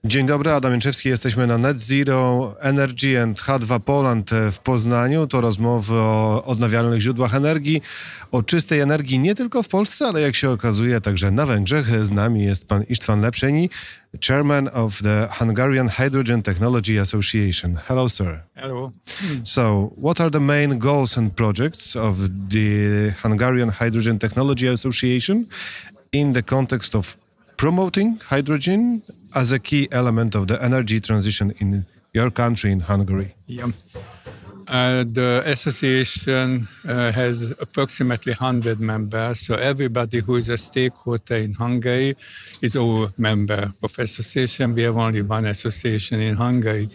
Dzień dobry, Adam Jęczewski. Jesteśmy na NetZero Energy and H2 Poland w Poznaniu. To rozmowy o odnawialnych źródłach energii, o czystej energii nie tylko w Polsce, ale jak się okazuje także na Węgrzech. Z nami jest pan Istvána Lepsényi, chairman of the Hungarian Hydrogen Technology Association. Hello, sir. Hello. So, what are the main goals and projects of the Hungarian Hydrogen Technology Association in the context of promoting hydrogen as a key element of the energy transition in your country, in Hungary? Yeah. The association has approximately 100 members, so everybody who is a stakeholder in Hungary is a member of association. We have only one association in Hungary.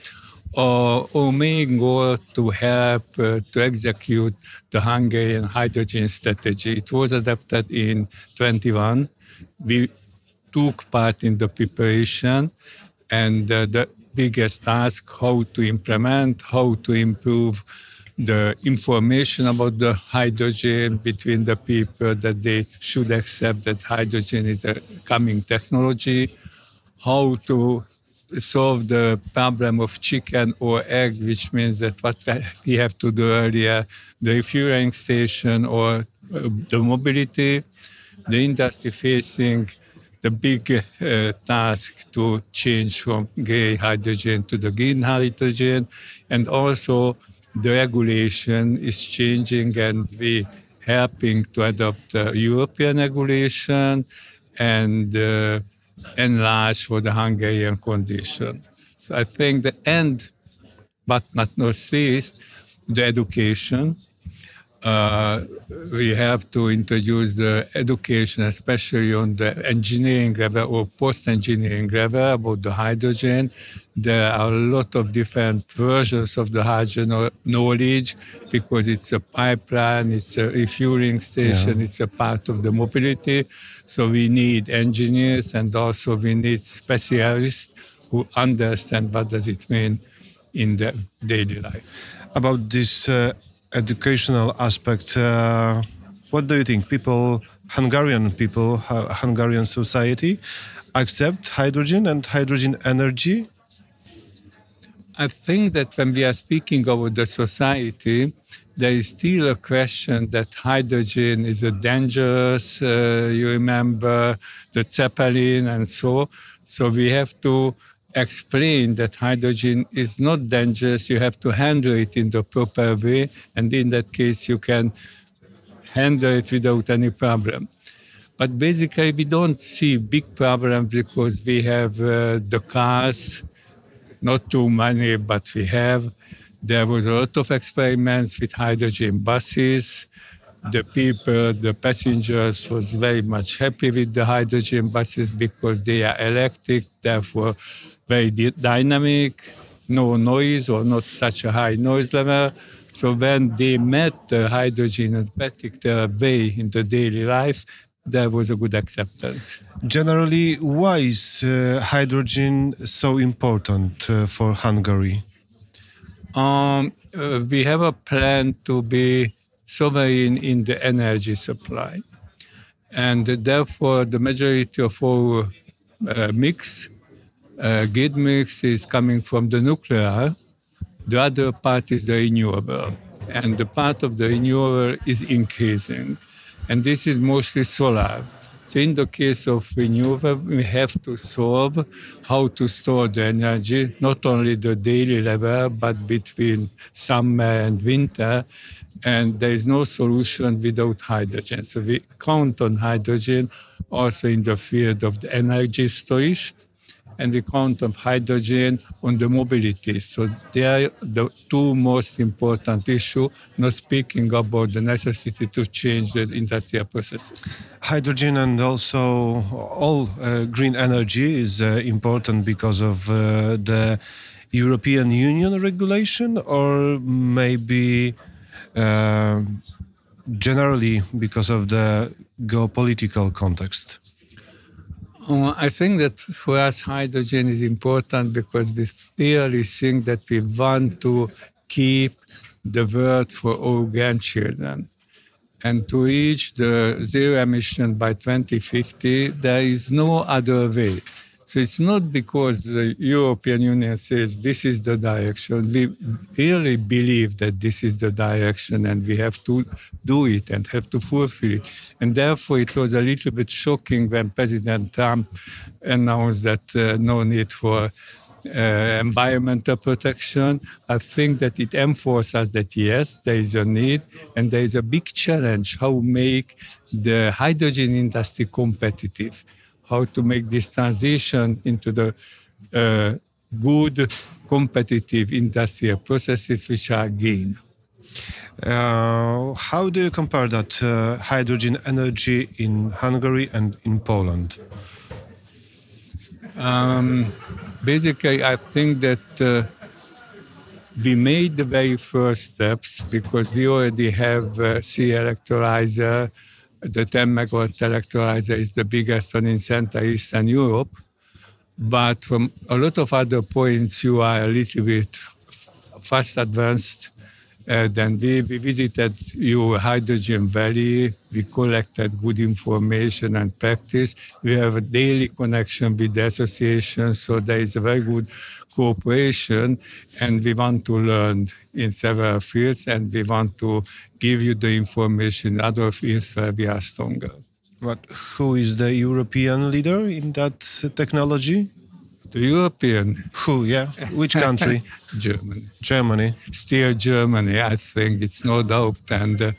Our main goal to help to execute the Hungarian hydrogen strategy. It was adopted in 21. We took part in the preparation and the biggest task, how to implement, how to improve the information about the hydrogen between the people, that they should accept that hydrogen is a coming technology, how to solve the problem of chicken or egg, which means that what we have to do earlier, the refueling station or the mobility, the industry facing the big task to change from gray hydrogen to the green hydrogen, and also the regulation is changing, and we helping to adopt the European regulation and enlarge for the Hungarian condition. So I think the end, but not least, the education. We have to introduce the education, especially on the engineering level or post-engineering level about the hydrogen. There are a lot of different versions of the hydrogen knowledge because it's a pipeline, it's a refueling station, It's a part of the mobility. So we need engineers and also we need specialists who understand what does it mean in the daily life. About this educational aspect, what do you think? Hungarian society accept hydrogen and hydrogen energy? I think that when we are speaking about the society, there is still a question that hydrogen is a dangerous, you remember the Zeppelin and so. So we have to explain that hydrogen is not dangerous. You have to handle it in the proper way, and in that case you can handle it without any problem. But basically we don't see big problems because we have the cars, not too many, but we have. There was a lot of experiments with hydrogen buses. The people, the passengers was very much happy with the hydrogen buses because they are electric, therefore very dynamic, no noise or not such a high noise level. So when they met the hydrogen in particular way in the daily life, there was a good acceptance. Generally, why is hydrogen so important for Hungary? We have a plan to be sovereign in the energy supply. And therefore, the majority of our grid mix is coming from the nuclear. The other part is the renewable. And the part of the renewable is increasing. And this is mostly solar. So in the case of renewable, we have to solve how to store the energy, not only the daily level, but between summer and winter. And there is no solution without hydrogen. So we count on hydrogen also in the field of the energy storage, and we count on hydrogen on the mobility. So they are the two most important issues, not speaking about the necessity to change the industrial processes. Hydrogen and also all green energy is important because of the European Union regulation, or maybe generally because of the geopolitical context? I think that for us hydrogen is important because we really think that we want to keep the world for our grandchildren. And to reach the zero emission by 2050, there is no other way. So it's not because the European Union says this is the direction. We really believe that this is the direction and we have to do it and have to fulfill it. And therefore it was a little bit shocking when President Trump announced that no need for environmental protection. I think that it enforces that yes, there is a need and there is a big challenge how to make the hydrogen industry competitive, how to make this transition into the good competitive industrial processes which are green. How do you compare that hydrogen energy in Hungary and in Poland? Basically, I think that we made the very first steps because we already have sea electrolyzer. The 10 megawatt electrolyzer is the biggest one in Central Eastern Europe. But from a lot of other points, you are a little bit fast advanced than we. We visited your Hydrogen Valley. We collected good information and practice. We have a daily connection with the association, so there is a very good cooperation, and we want to learn in several fields, and we want to give you the information in other fields where we are stronger. But who is the European leader in that technology? The European. Who, yeah? Which country? Germany. Germany. Still Germany, I think, it's no doubt. And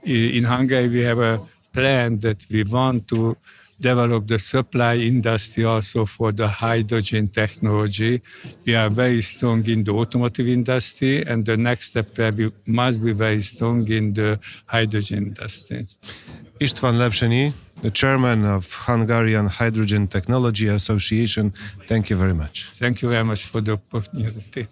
in Hungary, we have a plan that we want to develop the supply industry also for the hydrogen technology. We are very strong in the automotive industry, and the next step where we must be very strong in the hydrogen industry. Istvána Lepsényi, the chairman of Hungarian Hydrogen Technology Association. Thank you very much. Thank you very much for the opportunity.